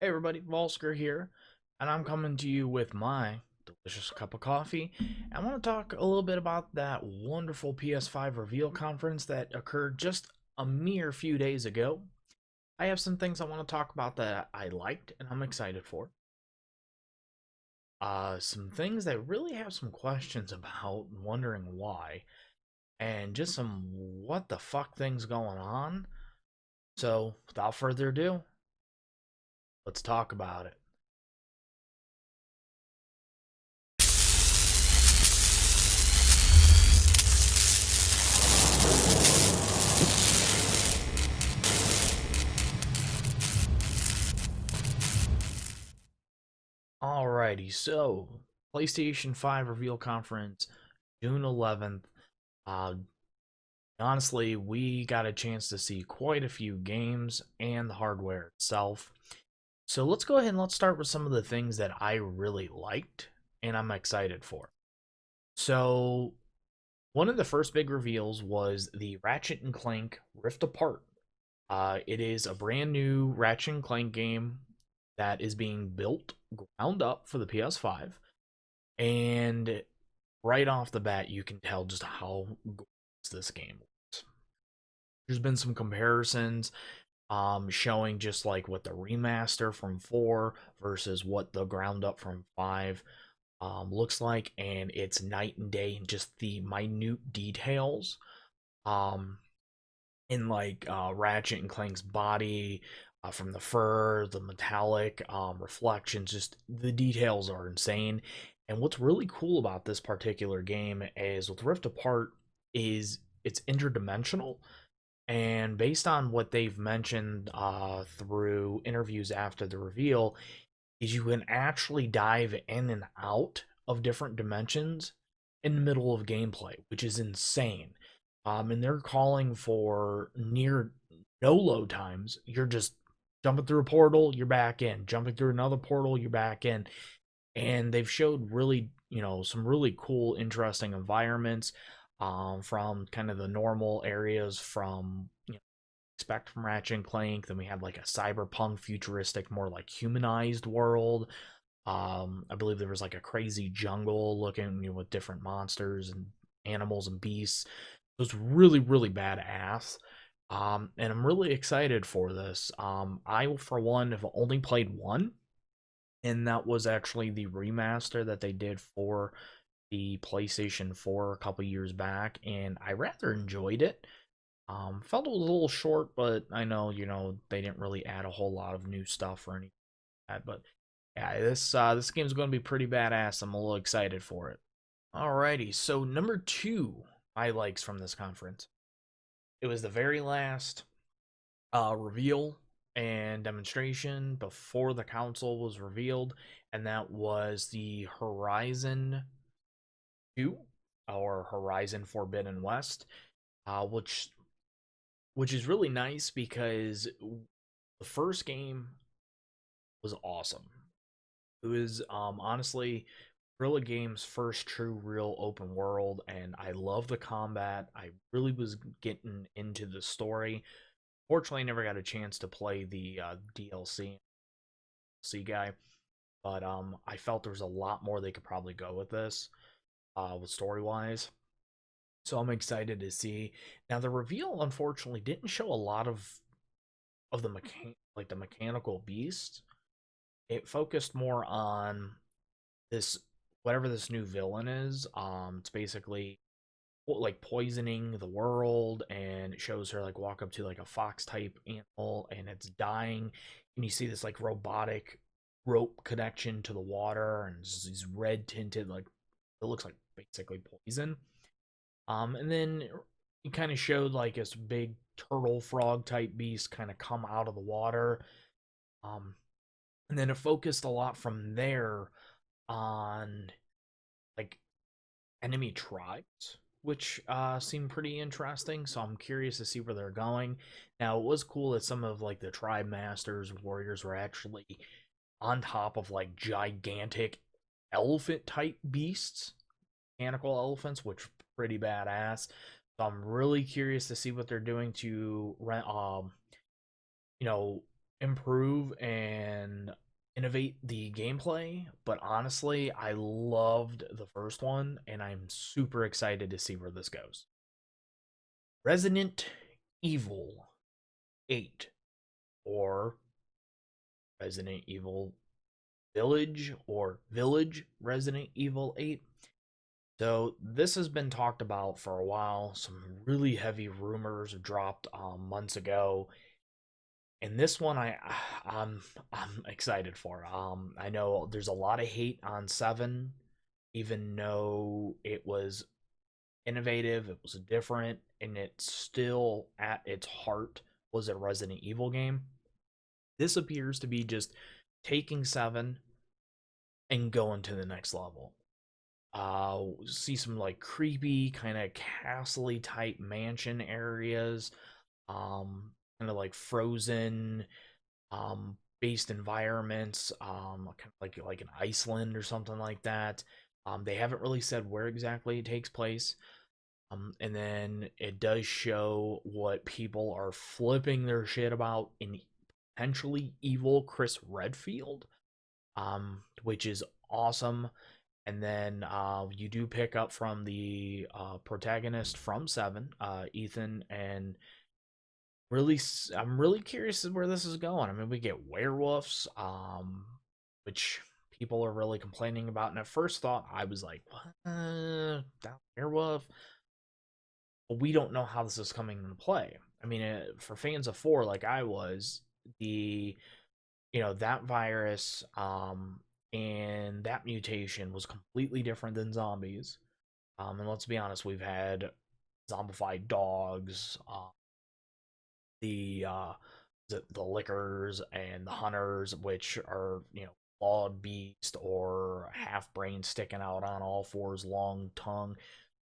Hey everybody, Vulsker here, and I'm coming to you with my delicious cup of coffee. I want to talk a little bit about that wonderful PS5 reveal conference that occurred just a mere few days ago. I have some things I want to talk about that I liked and I'm excited for. Some things that really have some questions about, wondering why, and just some what the fuck things going on. So, without further ado, let's talk about it. Alrighty, so PlayStation 5 reveal conference, June 11th. Uh, Honestly, we got a chance to see quite a few games and the hardware itself. So let's go ahead and let's start with some of the things that I really liked and I'm excited for. So, one of the first big reveals was the Ratchet and Clank Rift Apart. It is a brand new Ratchet and Clank game that is being built ground up for the PS5. And right off the bat, you can tell just how gorgeous this game looks. There's been some comparisons showing just like what the remaster from 4 versus what the ground up from 5 looks like, and it's night and day in just the minute details. Um, in like Ratchet and Clank's body, from the fur, the metallic reflections, just the details are insane. And what's really cool about this particular game is with Rift Apart is it's interdimensional. And based on what they've mentioned through interviews after the reveal, is you can actually dive in and out of different dimensions in the middle of gameplay, which is insane. And they're calling for near no load times. You're just jumping through a portal, you're back in. Jumping through another portal, you're back in. And they've showed really, some really cool, interesting environments from kind of the normal areas from expect from Ratchet and Clank. Then we had like a cyberpunk, futuristic, more like humanized world. I believe there was like a crazy jungle looking with different monsters and animals and beasts. It was really, really badass. And I'm really excited for this. I, for one, have only played one, and that was actually the remaster that they did for the PlayStation 4 a couple years back, and I rather enjoyed it. Felt it was a little short, but I know, they didn't really add a whole lot of new stuff or anything like that. But yeah, this game's going to be pretty badass. I'm a little excited for it. Alrighty, so number two I likes from this conference. It was the very last reveal and demonstration before the console was revealed, and that was the Horizon 2 or Horizon Forbidden West, which is really nice because the first game was awesome. It was honestly Guerrilla Games' first true real open world, and I love the combat. I really was getting into the story. Fortunately, I never got a chance to play the DLC guy, but I felt there was a lot more they could probably go with this, with story wise. So I'm excited to see. Now the reveal unfortunately didn't show a lot of the mechanical beast. It focused more on this whatever this new villain is. It's basically like poisoning the world, and it shows her like walk up to like a fox type animal and it's dying, and you see this like robotic rope connection to the water, and these red tinted, like, it looks like basically poison. And then it kind of showed like this big turtle frog type beast kind of come out of the water. Um, and then it focused a lot from there on like enemy tribes, which seemed pretty interesting. So I'm curious to see where they're going. Now it was cool that some of like the tribe masters, warriors were actually on top of like gigantic elephant type beasts, mechanical elephants, which pretty badass. So I'm really curious to see what they're doing to you know improve and innovate the gameplay, but honestly, I loved the first one and I'm super excited to see where this goes. Resident Evil 8 or Resident Evil Village or Village Resident Evil 8. So this has been talked about for a while. Some really heavy rumors dropped months ago, and this one I'm excited for. I know there's a lot of hate on 7, even though it was innovative, it was different, and it still at its heart was a Resident Evil game. This appears to be just taking 7 and going to the next level. See some like creepy kind of castle type mansion areas, kind of like frozen based environments, kind of like an Iceland or something like that. They haven't really said where exactly it takes place. And then it does show what people are flipping their shit about in potentially evil Chris Redfield, which is awesome. And then you do pick up from the protagonist from 7, Ethan, and really, I'm really curious where this is going. I mean, we get werewolves, which people are really complaining about. And at first thought, I was like, what? That werewolf? But we don't know how this is coming into play. I mean, for fans of 4, like I was, that virus, and that mutation was completely different than zombies. And let's be honest, we've had zombified dogs, the lickers and the hunters, which are clawed beast or half brain sticking out on all fours, long tongue.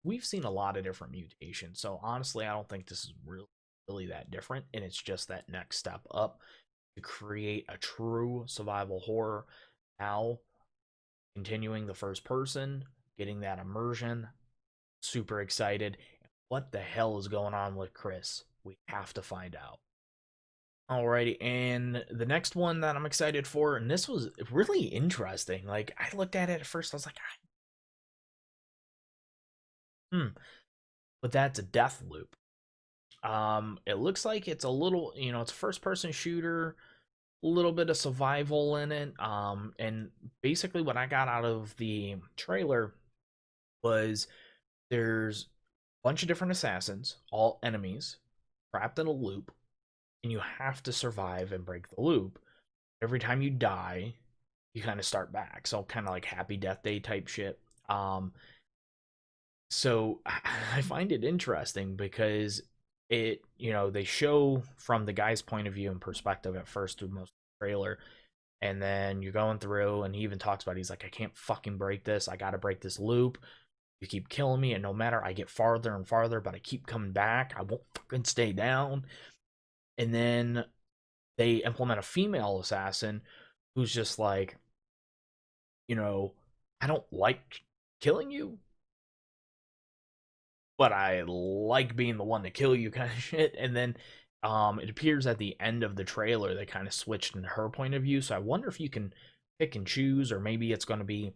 We've seen a lot of different mutations, so honestly, I don't think this is really that different, and it's just that next step up to create a true survival horror. Now, continuing the first person, getting that immersion, super excited. What the hell is going on with Chris? We have to find out. Alrighty, and the next one that I'm excited for, and this was really interesting. Like, I looked at it at first, I was like, but that's a Deathloop. It looks like it's a little, it's a first-person shooter, a little bit of survival in it. And basically what I got out of the trailer was there's a bunch of different assassins, all enemies, trapped in a loop, and you have to survive and break the loop. Every time you die, you kind of start back. So kind of like Happy Death Day type shit. So I find it interesting because they show from the guy's point of view and perspective at first through most of the trailer, and then you're going through, and he even talks about, he's like, I can't fucking break this. I got to break this loop. You keep killing me, and no matter, I get farther and farther, but I keep coming back. I won't fucking stay down. And then they implement a female assassin who's just like, I don't like killing you, but I like being the one to kill you kind of shit. And then it appears at the end of the trailer they kind of switched in her point of view. So I wonder if you can pick and choose, or maybe it's going to be,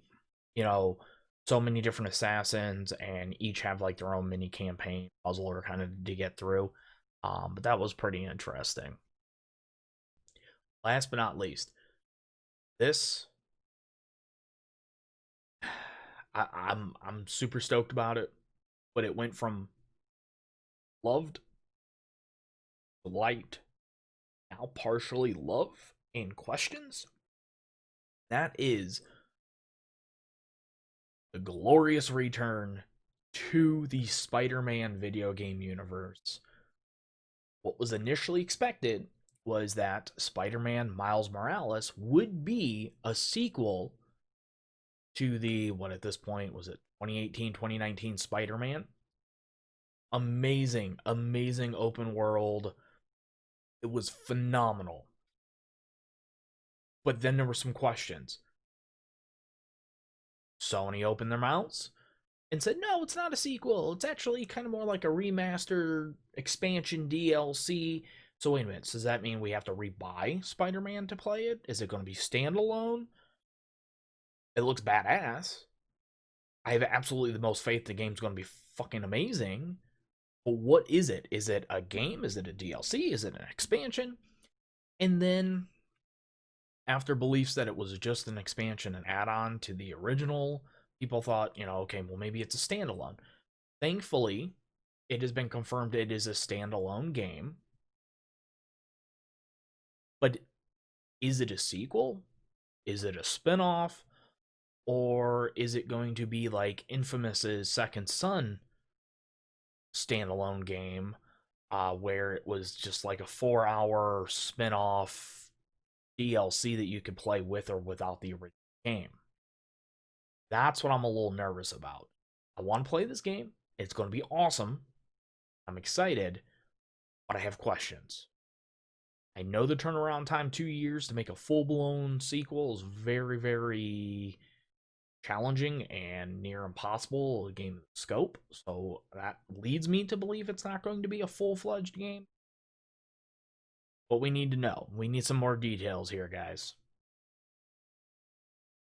so many different assassins and each have like their own mini campaign puzzle or kind of to get through. But that was pretty interesting. Last but not least, this I'm super stoked about it, but it went from loved to liked, now partially love and questions. That is the glorious return to the Spider-Man video game universe. What was initially expected was that Spider-Man Miles Morales would be a sequel to the, what at this point was it, 2018, 2019 Spider-Man. Amazing open world. It was phenomenal. But then there were some questions. Sony opened their mouths and said, no, it's not a sequel. It's actually kind of more like a remastered expansion DLC. So wait a minute, does that mean we have to rebuy Spider-Man to play it? Is it going to be standalone? It looks badass. I have absolutely the most faith the game's going to be fucking amazing. But what is it? Is it a game? Is it a DLC? Is it an expansion? And then, after beliefs that it was just an expansion, an add-on to the original, people thought, okay, well, maybe it's a standalone. Thankfully, it has been confirmed it is a standalone game. But is it a sequel? Is it a spin-off? Or is it going to be like Infamous's Second Son standalone game, where it was just like a 4-hour spin-off DLC that you could play with or without the original game? That's what I'm a little nervous about. I want to play this game. It's going to be awesome. I'm excited, but I have questions. I know the turnaround time, 2 years to make a full-blown sequel, is very, very challenging and near impossible game scope. So that leads me to believe it's not going to be a full-fledged game. But we need to know. We need some more details here, guys.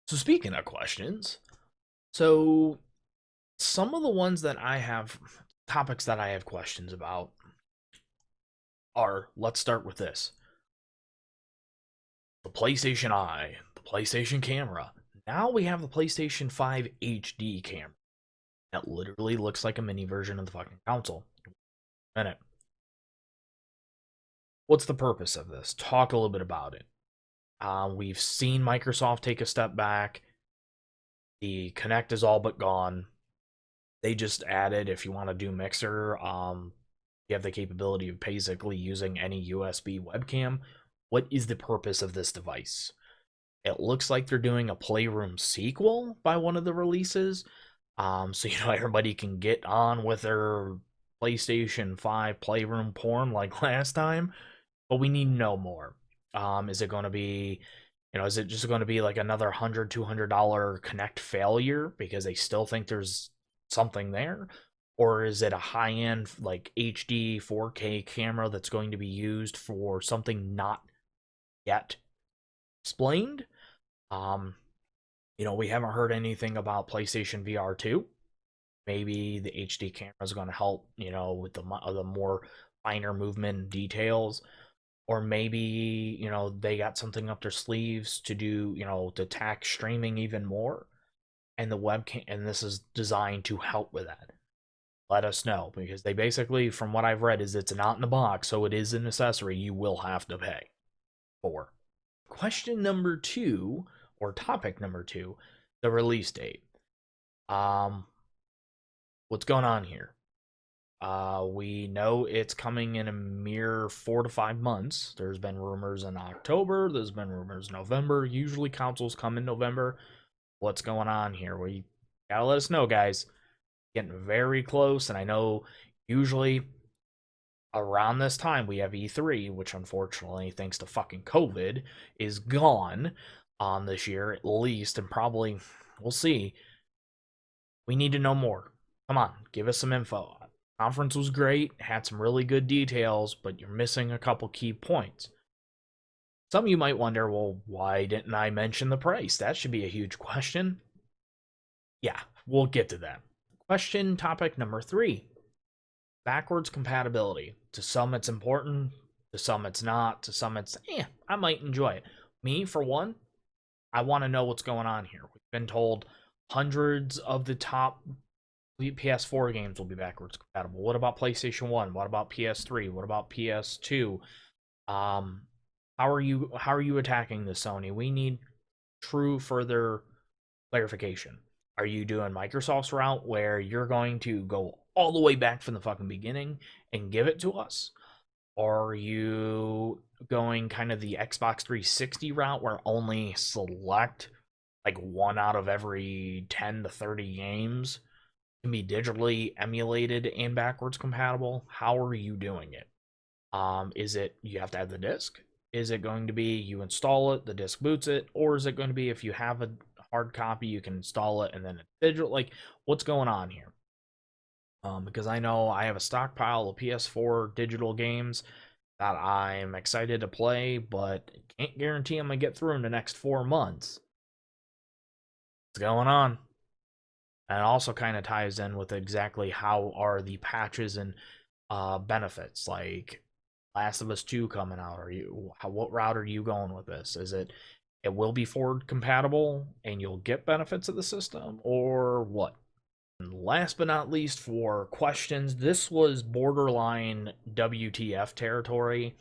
So speaking of questions, so some of the ones that I have, topics that I have questions about are, let's start with this. The PlayStation Eye, the PlayStation Camera. Now we have the PlayStation 5 HD camera. That literally looks like a mini version of the fucking console. Minute. What's the purpose of this? Talk a little bit about it. We've seen Microsoft take a step back. The Kinect is all but gone. They just added, if you want to do Mixer, you have the capability of basically using any USB webcam. What is the purpose of this device? It looks like they're doing a Playroom sequel by one of the releases. So, everybody can get on with their PlayStation 5 Playroom porn like last time. But we need to know more. Is it going to be, is it just going to be like another $100, $200 Kinect failure because they still think there's something there? Or is it a high-end, like, HD 4K camera that's going to be used for something not yet explained? We haven't heard anything about PlayStation VR 2. Maybe the HD camera is going to help, with the more finer movement details. Or maybe, they got something up their sleeves to do, to tack streaming even more. And the webcam, and this is designed to help with that. Let us know, because they basically, from what I've read, is it's not in the box, so it is an accessory you will have to pay for. Question number 2, or topic number 2, the release date. What's going on here? We know it's coming in a mere 4 to 5 months. There's been rumors in October. There's been rumors in November. Usually consoles come in November. What's going on here? We gotta let us know, guys. Getting very close, and I know usually around this time we have E3, which unfortunately, thanks to fucking COVID, is gone this year at least, and probably, we'll see. We need to know more. Come on, give us some info. Conference was great, had some really good details, but you're missing a couple key points. Some of you might wonder, well, why didn't I mention the price? That should be a huge question. Yeah, we'll get to that. Question topic number 3. Backwards compatibility. To some it's important, to some it's not, to some it's, I might enjoy it. Me, for one, I want to know what's going on here. We've been told hundreds of the top PS4 games will be backwards compatible. What about PlayStation 1? What about PS3? What about PS2? How are you attacking this, Sony? We need true further clarification. Are you doing Microsoft's route where you're going to go all the way back from the fucking beginning and give it to us? Or are you going kind of the Xbox 360 route where only select like 1 out of every 10 to 30 games can be digitally emulated and backwards compatible? How are you doing it? Is it you have to add the disc? Is it going to be you install it, the disc boots it? Or is it going to be if you have a hard copy, you can install it and then it's digital? Like, what's going on here? Because I know I have a stockpile of PS4 digital games, that I'm excited to play, but can't guarantee I'm going to get through in the next 4 months. What's going on? And it also kind of ties in with exactly how are the patches and benefits, like Last of Us 2 coming out. What route are you going with this? Is it will be forward compatible and you'll get benefits of the system, or what? And last but not least, for questions, this was borderline WTF territory.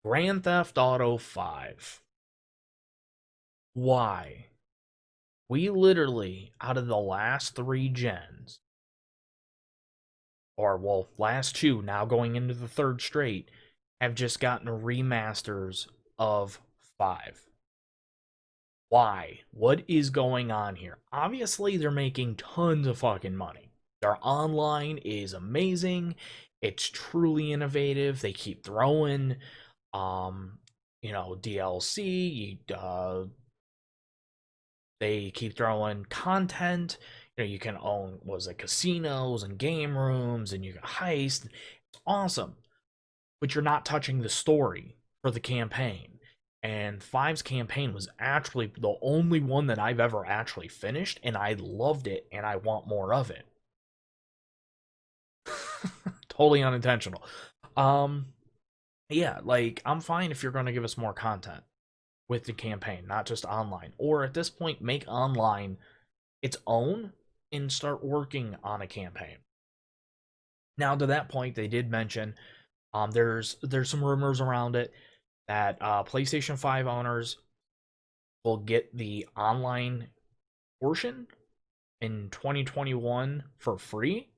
Grand Theft Auto 5. Why? We literally, out of the last 3 gens, or well, last 2, now going into the 3rd straight, have just gotten remasters of 5. Why? What is going on here? Obviously, they're making tons of fucking money. Their online is amazing. It's truly innovative. They keep throwing, DLC. They keep throwing content. You can own, casinos and game rooms, and you can heist. It's awesome. But you're not touching the story for the campaign. And 5's campaign was actually the only one that I've ever actually finished, and I loved it, and I want more of it. Totally unintentional. Yeah, like, I'm fine if you're going to give us more content with the campaign, not just online. Or at this point, make online its own and start working on a campaign. Now, to that point, they did mention there's some rumors around it that PlayStation 5 owners will get the online portion in 2021 for free.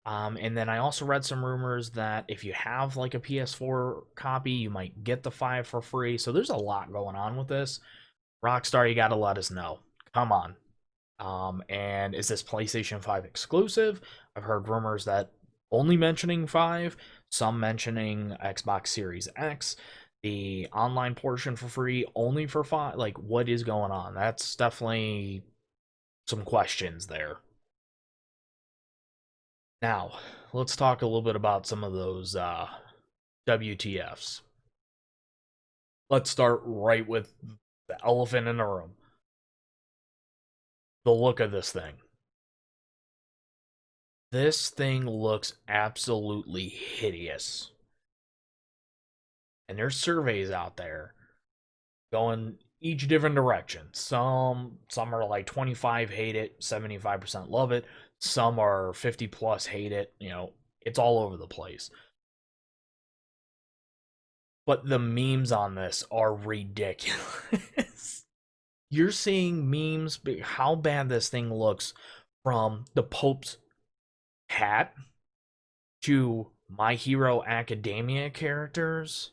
And then I also read some rumors that if you have like a PS4 copy, you might get the 5 for free. So there's a lot going on with this. Rockstar, you gotta let us know. Come on. And is this PlayStation 5 exclusive? I've heard rumors that only mentioning 5, some mentioning Xbox Series X, the online portion for free, only for 5. Like, what is going on? That's definitely some questions there. Now, let's talk a little bit about some of those WTFs. Let's start right with the elephant in the room. The look of this thing. This thing looks absolutely hideous. And there's surveys out there going each different direction. Some are like 25 hate it, 75% love it. Some are 50 plus hate it. It's all over the place. But the memes on this are ridiculous. You're seeing memes, how bad this thing looks, from the Pope's hat to My Hero Academia characters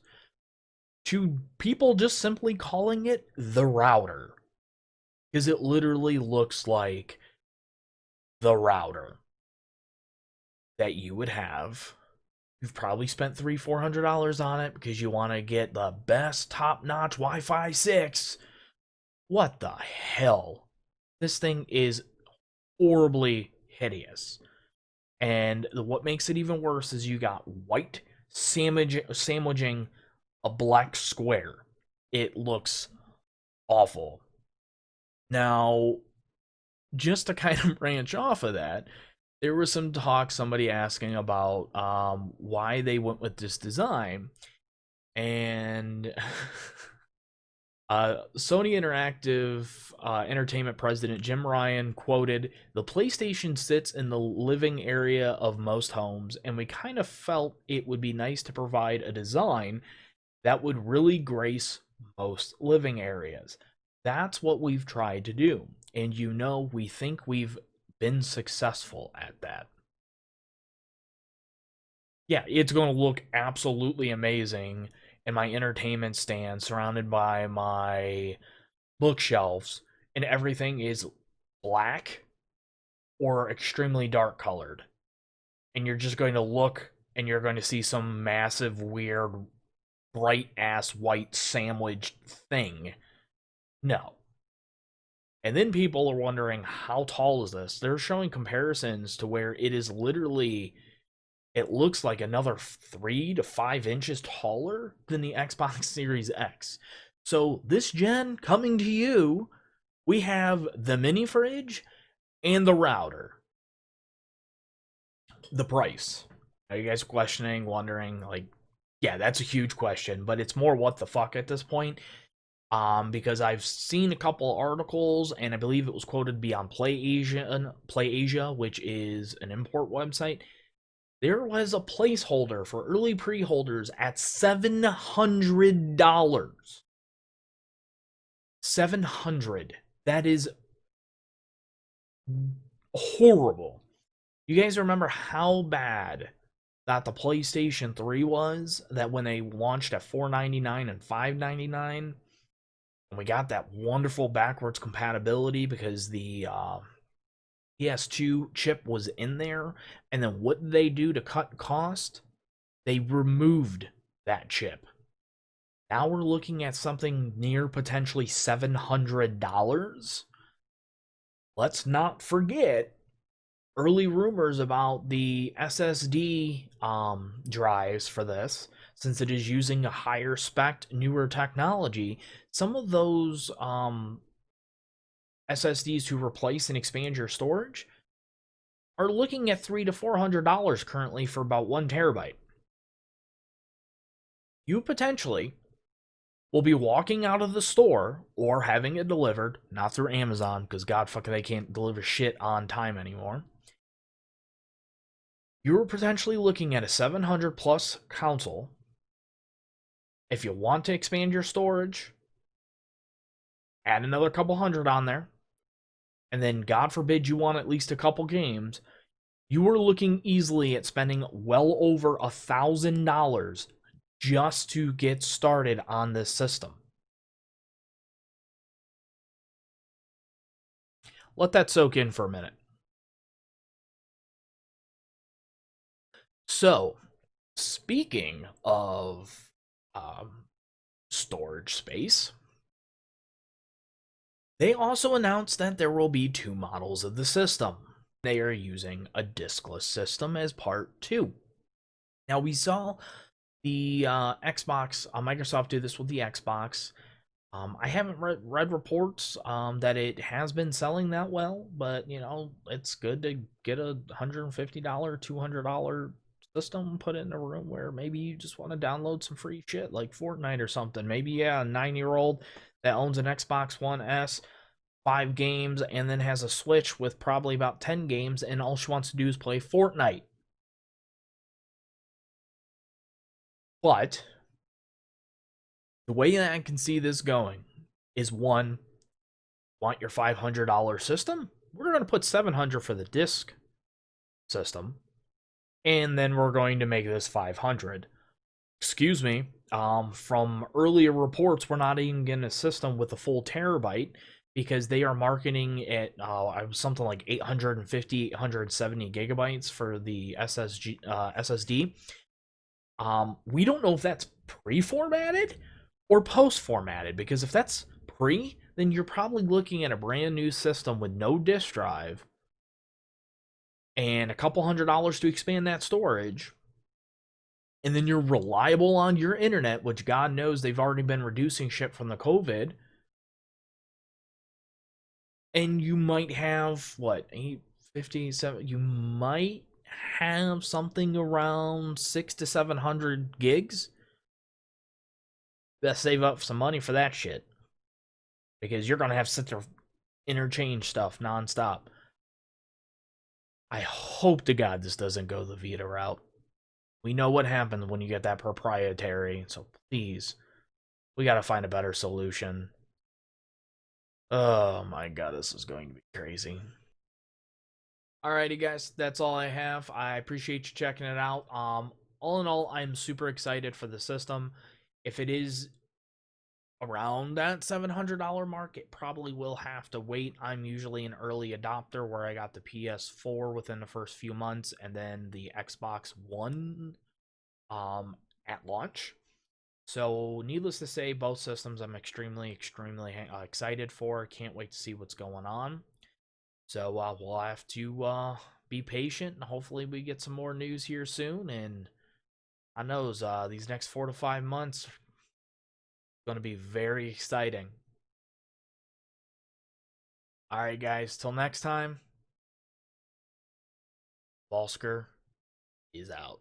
to people just simply calling it the router. Because it literally looks like the router that you would have. You've probably spent $300-400 on it because you want to get the best top-notch Wi-Fi 6. What the hell? This thing is horribly hideous. And what makes it even worse is you got white sandwiching a black square. It looks awful. Now, just to kind of branch off of that, there was some talk, somebody asking about why they went with this design. And Sony Interactive Entertainment President Jim Ryan quoted, "The PlayStation sits in the living area of most homes, and we kind of felt it would be nice to provide a design that would really grace most living areas. That's what we've tried to do, and we think we've been successful at that." Yeah, it's going to look absolutely amazing in my entertainment stand surrounded by my bookshelves, and everything is black or extremely dark colored. And you're just going to look and you're going to see some massive, weird, bright ass white sandwich thing. No. And then people are wondering, how tall is this? They're showing comparisons to where it is literally it looks like another 3 to 5 inches taller than the Xbox Series X. So this gen coming to you, we have the mini fridge and the router. The price. Are you guys questioning, wondering? Like, yeah, that's a huge question, but it's more what the fuck at this point. Because I've seen a couple articles, and I believe it was quoted to be on PlayAsia, which is an import website. There was a placeholder for early pre-holders at $700. 700. That is horrible. You guys remember how bad that the PlayStation 3 was? That when they launched at $499 and $599, and we got that wonderful backwards compatibility because the PS2 chip was in there, and then what did they do to cut cost? They removed that chip. Now we're looking at something near potentially $700. Let's not forget early rumors about the SSD drives for this, since it is using a higher spec, newer technology. Some of those SSDs to replace and expand your storage are looking at $300 to $400 currently for about 1 terabyte. You potentially will be walking out of the store or having it delivered, not through Amazon, because God fucking they can't deliver shit on time anymore. You're potentially looking at a 700 plus console. If you want to expand your storage, add another couple hundred on there, and then God forbid you want at least a couple games, you are looking easily at spending well over $1,000 just to get started on this system. Let that soak in for a minute. So, speaking of storage space, they also announced that there will be 2 models of the system. They are using a diskless system as part 2. Now, we saw the Xbox, Microsoft do this with the Xbox. I haven't read reports that it has been selling that well, but you know, it's good to get a $150, $200 system, put it in a room where maybe you just want to download some free shit like Fortnite or something. Maybe, yeah, a 9-year-old that owns an Xbox One S, 5 games, and then has a Switch with probably about 10 games, and all she wants to do is play Fortnite. But the way that I can see this going is, one, want your $500 system? We're going to put $700 for the disc system, and then we're going to make this $500. Excuse me. From earlier reports, we're not even getting a system with a full terabyte because they are marketing at something like 850, 870 gigabytes for the SSD. We don't know if that's pre-formatted or post-formatted, because if that's pre, then you're probably looking at a brand new system with no disk drive and a couple $100 to expand that storage, and then you're reliable on your internet, which God knows they've already been reducing shit from the COVID, and you might have, what, 857, you might have something around 600 to 700 gigs. Best save up some money for that shit, because you're going to have to sit there interchange stuff nonstop. I hope to God this doesn't go the Vita route. We know what happens when you get that proprietary, so please, we got to find a better solution. Oh my God, this is going to be crazy. Alrighty, guys, that's all I have. I appreciate you checking it out. All in all, I'm super excited for the system. If it is around that $700 mark, it probably will have to wait. I'm usually an early adopter where I got the PS4 within the first few months, and then the Xbox One at launch. So needless to say, both systems I'm extremely excited for. Can't wait to see what's going on. So we'll have to be patient, and hopefully we get some more news here soon. And I know these next 4 to 5 months are going to be very exciting. All right, guys, till next time, Vulsker is out.